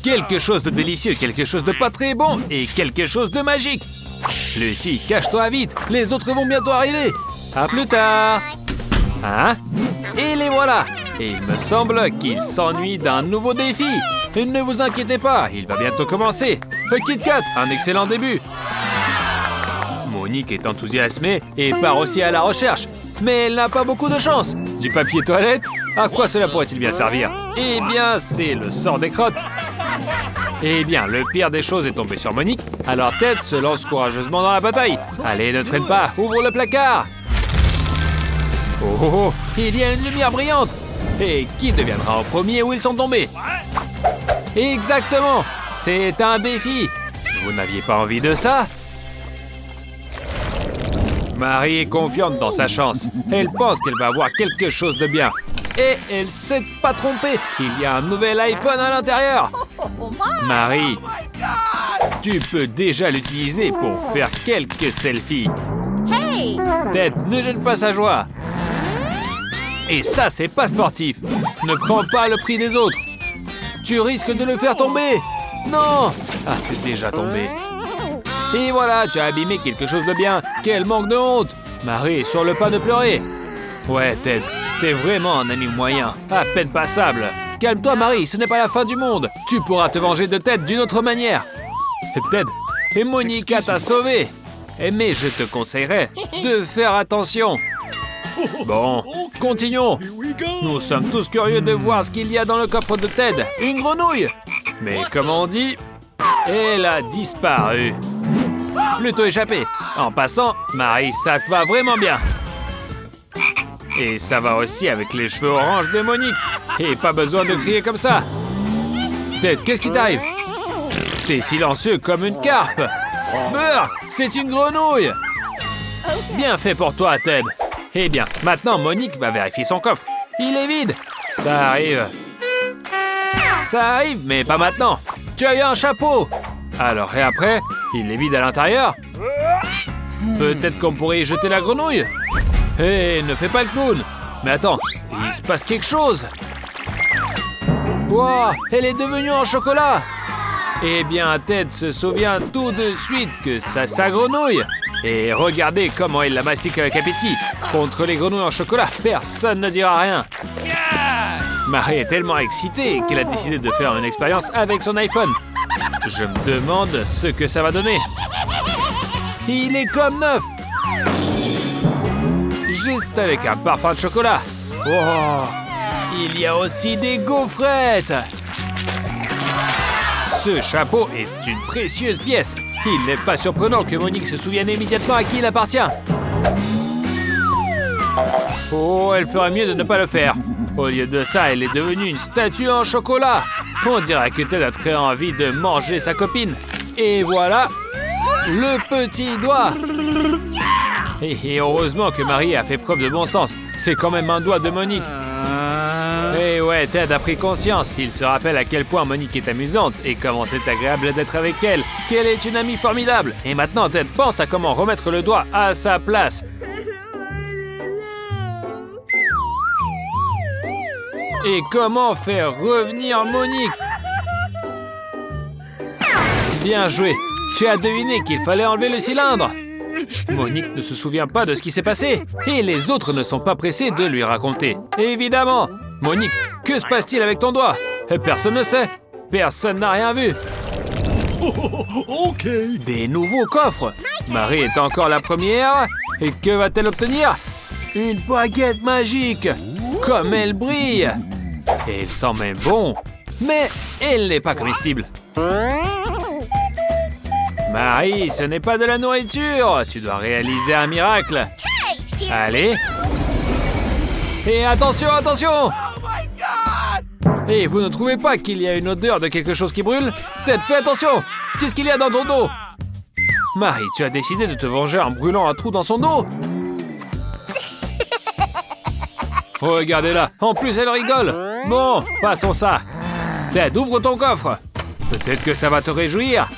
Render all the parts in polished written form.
Quelque chose de délicieux, quelque chose de pas très bon et quelque chose de magique. Lucie, cache-toi vite, les autres vont bientôt arriver. À plus tard. Hein? Et les voilà. Et il me semble qu'il s'ennuie d'un nouveau défi. Et ne vous inquiétez pas, il va bientôt commencer. Kit Kat, un excellent début. Monique est enthousiasmée et part aussi à la recherche. Mais elle n'a pas beaucoup de chance. Du papier toilette? À quoi cela pourrait-il bien servir? Eh bien, c'est le sort des crottes. Eh bien, le pire des choses est tombé sur Monique. Alors Ted se lance courageusement dans la bataille. Allez, ne traîne pas, ouvre le placard. Oh, il y a une lumière brillante. Et qui deviendra en premier où ils sont tombés? Exactement, c'est un défi. Vous n'aviez pas envie de ça? Marie est confiante dans sa chance. Elle pense qu'elle va avoir quelque chose de bien. Et elle s'est pas trompée. Il y a un nouvel iPhone à l'intérieur. Marie, tu peux déjà l'utiliser pour faire quelques selfies. Ted, ne gêne pas sa joie. Et ça, c'est pas sportif. Ne prends pas le prix des autres. Tu risques de le faire tomber. Non. Ah, c'est déjà tombé. Et voilà, tu as abîmé quelque chose de bien. Quel manque de honte. Marie est sur le pas de pleurer. Ouais, Ted, t'es vraiment un ami moyen, à peine passable. Calme-toi, Marie, ce n'est pas la fin du monde. Tu pourras te venger de Ted d'une autre manière. Ted, et Monica t'a sauvé. Mais je te conseillerais de faire attention. Bon, continuons. Nous sommes tous curieux de voir ce qu'il y a dans le coffre de Ted. Une grenouille. Mais comme on dit, elle a disparu. Plutôt échappé. En passant, Marie, ça te va vraiment bien. Et ça va aussi avec les cheveux orange de Monique. Et pas besoin de crier comme ça. Ted, qu'est-ce qui t'arrive? T'es silencieux comme une carpe. Beurre, c'est une grenouille. Bien fait pour toi, Ted. Eh bien, maintenant, Monique va vérifier son coffre. Il est vide. Ça arrive. Ça arrive, mais pas maintenant. Tu as eu un chapeau. Alors, et après, il est vide à l'intérieur. Peut-être qu'on pourrait y jeter la grenouille. Hé, ne fais pas le clown. Mais attends, il se passe quelque chose. Wow, elle est devenue en chocolat. Eh bien, Ted se souvient tout de suite que c'est sa grenouille. Et regardez comment il la mastique avec appétit. Contre les grenouilles en chocolat, personne ne dira rien. Marie est tellement excitée qu'elle a décidé de faire une expérience avec son iPhone. Je me demande ce que ça va donner. Il est comme neuf. Juste avec un parfum de chocolat. Oh, il y a aussi des gaufrettes. Ce chapeau est une précieuse pièce. Il n'est pas surprenant que Monique se souvienne immédiatement à qui il appartient. Oh, elle ferait mieux de ne pas le faire. Au lieu de ça, elle est devenue une statue en chocolat. On dirait que Ted a très envie de manger sa copine. Et voilà, le petit doigt. Et heureusement que Marie a fait preuve de bon sens. C'est quand même un doigt de Monique. Et ouais, Ted a pris conscience. Il se rappelle à quel point Monique est amusante et comment c'est agréable d'être avec elle. Qu'elle est une amie formidable. Et maintenant, Ted pense à comment remettre le doigt à sa place. Et comment faire revenir Monique? Bien joué. Tu as deviné qu'il fallait enlever le cylindre. Monique ne se souvient pas de ce qui s'est passé. Et les autres ne sont pas pressés de lui raconter. Évidemment. Monique, que se passe-t-il avec ton doigt? Personne ne sait. Personne n'a rien vu. Ok. Des nouveaux coffres. Marie est encore la première. Et que va-t-elle obtenir? Une baguette magique. Comme elle brille. Et elle sent même bon. Mais elle n'est pas comestible. Marie, ce n'est pas de la nourriture. Tu dois réaliser un miracle. Allez. Et attention, attention. Et vous ne trouvez pas qu'il y a une odeur de quelque chose qui brûle? Ted, fais attention. Qu'est-ce qu'il y a dans ton dos? Marie, tu as décidé de te venger en brûlant un trou dans son dos? Regardez-la. En plus, elle rigole. Bon, passons ça. Ted, ouvre ton coffre. Peut-être que ça va te réjouir.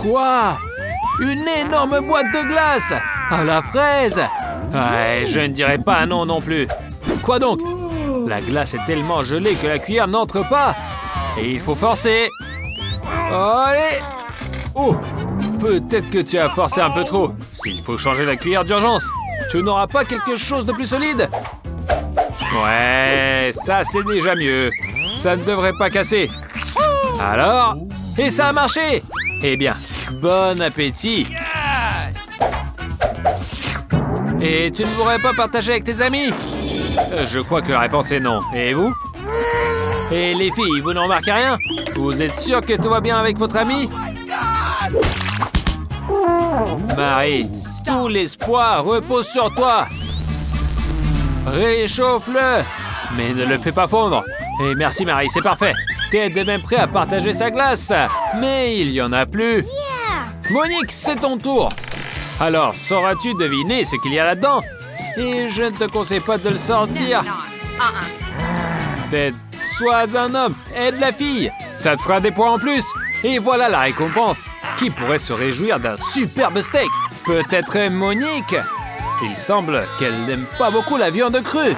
Quoi? Une énorme boîte de glace à la fraise. Ouais, je ne dirais pas non non plus. Quoi donc? La glace est tellement gelée que la cuillère n'entre pas. Et il faut forcer. Allez! Oh! Peut-être que tu as forcé un peu trop. Il faut changer la cuillère d'urgence. Tu n'auras pas quelque chose de plus solide? Ouais, ça c'est déjà mieux. Ça ne devrait pas casser. Alors? Et ça a marché! Eh bien, bon appétit! Et tu ne voudrais pas partager avec tes amis? Je crois que la réponse est non. Et vous? Et les filles, vous ne remarquez rien? Vous êtes sûr que tout va bien avec votre ami? Marie, tout l'espoir repose sur toi. Réchauffe-le. Mais ne le fais pas fondre. Et merci Marie, c'est parfait. Ted est même prêt à partager sa glace. Mais il y en a plus. Monique, c'est ton tour. Alors, sauras-tu deviner ce qu'il y a là-dedans? Et je ne te conseille pas de le sortir. Ted, sois un homme, aide la fille. Ça te fera des points en plus. Et voilà la récompense. Qui pourrait se réjouir d'un superbe steak? Peut-être Monique. Il semble qu'elle n'aime pas beaucoup la viande crue.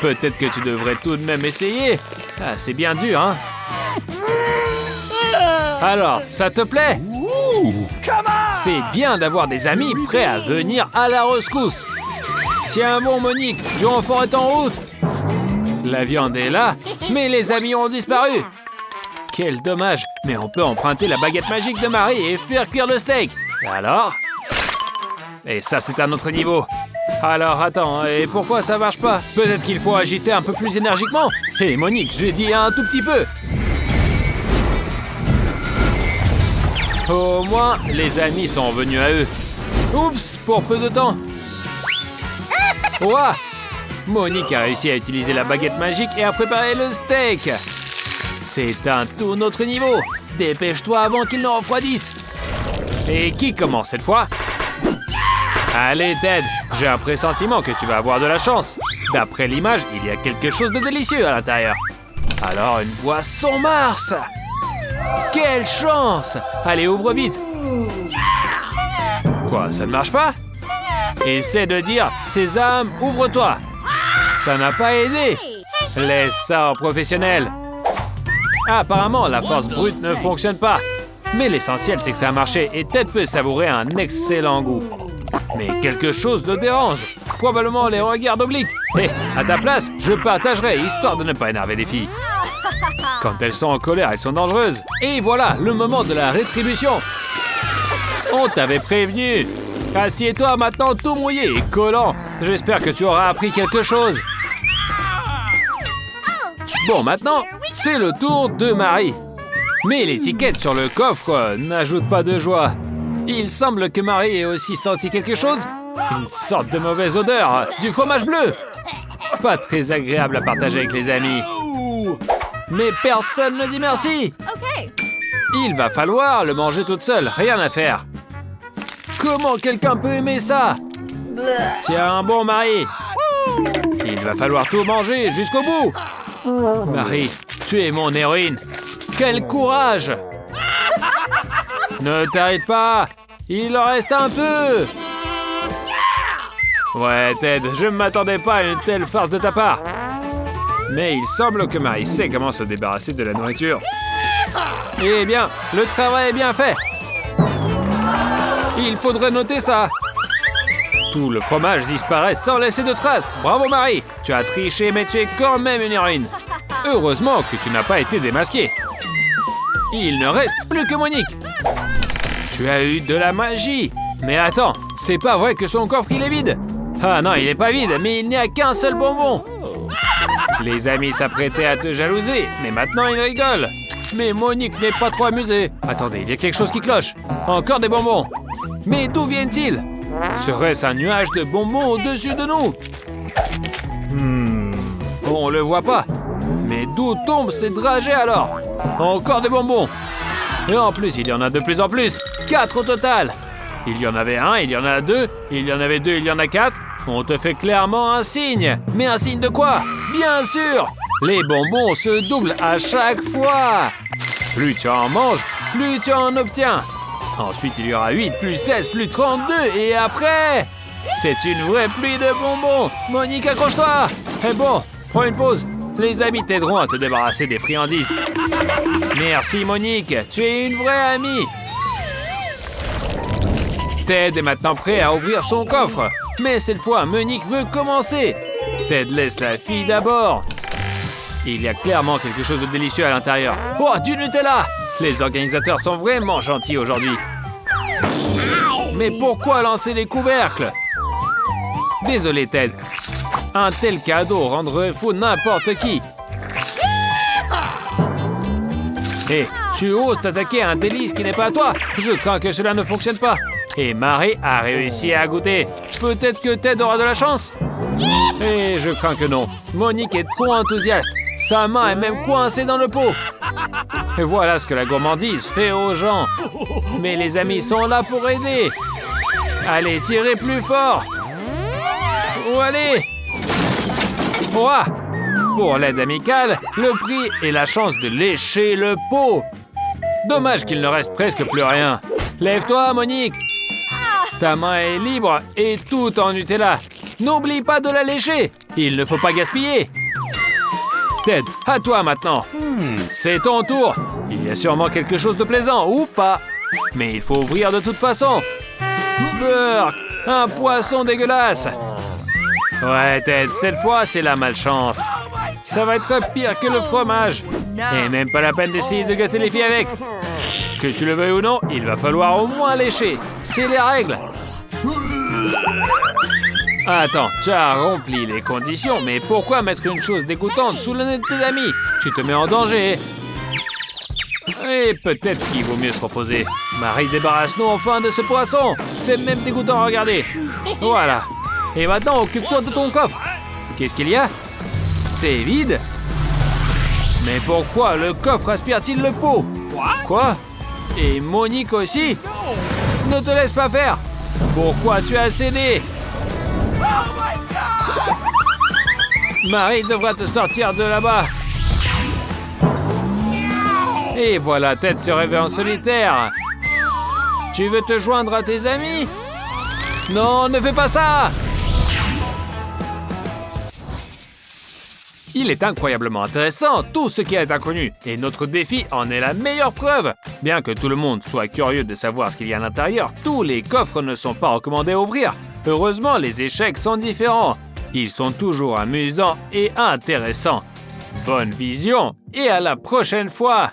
Peut-être que tu devrais tout de même essayer. Ah, c'est bien dur, hein? Alors, ça te plaît? C'est bien d'avoir des amis prêts à venir à la rescousse. Tiens bon, Monique, du renfort est en route. La viande est là, mais les amis ont disparu. Quel dommage, mais on peut emprunter la baguette magique de Marie et faire cuire le steak. Alors? Et ça, c'est un autre niveau. Alors, attends, et pourquoi ça marche pas? Peut-être qu'il faut agiter un peu plus énergiquement. Hé, Monique, j'ai dit un tout petit peu. Au moins, les amis sont venus à eux. Oups, pour peu de temps. Ouah! Monique a réussi à utiliser la baguette magique et à préparer le steak. C'est un tout autre niveau. Dépêche-toi avant qu'il ne refroidisse. Et qui commence cette fois? Allez, Ted, j'ai un pressentiment que tu vas avoir de la chance. D'après l'image, il y a quelque chose de délicieux à l'intérieur. Alors, une boisson Mars! Quelle chance! Allez, ouvre vite. Quoi, ça ne marche pas? Essaie de dire « Sésame, ouvre-toi ». Ça n'a pas aidé. Laisse ça en professionnel. Apparemment, la force brute ne fonctionne pas. Mais l'essentiel, c'est que ça a marché et Ted peut savourer un excellent goût. Mais quelque chose le dérange. Probablement les regards obliques. Hé, à ta place, je partagerai, histoire de ne pas énerver les filles. Quand elles sont en colère, elles sont dangereuses. Et voilà, le moment de la rétribution. On t'avait prévenu. Assieds-toi maintenant tout mouillé et collant. J'espère que tu auras appris quelque chose. Bon, maintenant, c'est le tour de Marie. Mais l'étiquette sur le coffre n'ajoute pas de joie. Il semble que Marie ait aussi senti quelque chose. Une sorte de mauvaise odeur, du fromage bleu. Pas très agréable à partager avec les amis. Mais personne ne dit merci. Il va falloir le manger toute seule, rien à faire. Comment quelqu'un peut aimer ça? Tiens bon, Marie. Il va falloir tout manger jusqu'au bout. Marie, tu es mon héroïne. Quel courage! Ne t'arrête pas. Il en reste un peu. Ouais, Ted, je ne m'attendais pas à une telle farce de ta part. Mais il semble que Marie sait comment se débarrasser de la nourriture. Eh bien, le travail est bien fait. Il faudrait noter ça. Tout le fromage disparaît sans laisser de traces. Bravo Marie, tu as triché mais tu es quand même une héroïne. Heureusement que tu n'as pas été démasquée. Il ne reste plus que Monique. Tu as eu de la magie. Mais attends, c'est pas vrai que son coffre il est vide. Ah non, il n'est pas vide, mais il n'y a qu'un seul bonbon. Les amis s'apprêtaient à te jalouser, mais maintenant ils rigolent. Mais Monique n'est pas trop amusée. Attendez, il y a quelque chose qui cloche. Encore des bonbons. Mais d'où viennent-ils? Serait-ce un nuage de bonbons au-dessus de nous? On le voit pas. Mais d'où tombent ces dragées alors? Encore des bonbons. Et en plus, il y en a de plus en plus. 4 au total. Il y en avait 1, il y en a 2, il y en avait 2, il y en a 4. On te fait clairement un signe. Mais un signe de quoi? Bien sûr, les bonbons se doublent à chaque fois. Plus tu en manges, plus tu en obtiens. Ensuite, il y aura 8, plus 16, plus 32. Et après, c'est une vraie pluie de bonbons. Monique, accroche-toi. Eh bon, prends une pause. Les amis t'aideront à te débarrasser des friandises. Merci Monique, tu es une vraie amie. Ted est maintenant prêt à ouvrir son coffre. Mais cette fois, Monique veut commencer. Ted laisse la fille d'abord. Il y a clairement quelque chose de délicieux à l'intérieur. Oh, du Nutella! Les organisateurs sont vraiment gentils aujourd'hui. Mais pourquoi lancer les couvercles? Désolé, Ted. Un tel cadeau rendrait fou n'importe qui. Hé, tu oses t'attaquer à un délice qui n'est pas à toi? Je crains que cela ne fonctionne pas. Et Marie a réussi à goûter. Peut-être que Ted aura de la chance? Et je crains que non. Monique est trop enthousiaste. Sa main est même coincée dans le pot. Et voilà ce que la gourmandise fait aux gens. Mais les amis sont là pour aider. Allez, tirez plus fort. Oh, allez. Ouah. Pour l'aide amicale, le prix est la chance de lécher le pot. Dommage qu'il ne reste presque plus rien. Lève-toi, Monique. Ta main est libre et tout en Nutella. N'oublie pas de la lécher. Il ne faut pas gaspiller. Ted, à toi maintenant. C'est ton tour. Il y a sûrement quelque chose de plaisant, ou pas. Mais il faut ouvrir de toute façon. Burk, un poisson dégueulasse. Ouais, Ted, cette fois, c'est la malchance. Ça va être pire que le fromage. Et même pas la peine d'essayer de gâter les filles avec. Que tu le veuilles ou non, il va falloir au moins lécher. C'est les règles. Attends, tu as rempli les conditions, mais pourquoi mettre une chose dégoûtante sous le nez de tes amis? Tu te mets en danger. Et peut-être qu'il vaut mieux se reposer. Marie, débarrasse-nous enfin de ce poisson. C'est même dégoûtant à regarder. Voilà. Et maintenant, occupe-toi de ton coffre. Qu'est-ce qu'il y a? C'est vide. Mais pourquoi le coffre aspire-t-il le pot? Quoi? Et Monique aussi? Ne te laisse pas faire. Pourquoi tu as cédé? Marie devra te sortir de là-bas. Et voilà, Ted se réveille en solitaire. Tu veux te joindre à tes amis? Non, ne fais pas ça! Il est incroyablement intéressant, tout ce qui est inconnu, et notre défi en est la meilleure preuve. Bien que tout le monde soit curieux de savoir ce qu'il y a à l'intérieur, tous les coffres ne sont pas recommandés à ouvrir. Heureusement, les échecs sont différents. Ils sont toujours amusants et intéressants. Bonne vision et à la prochaine fois!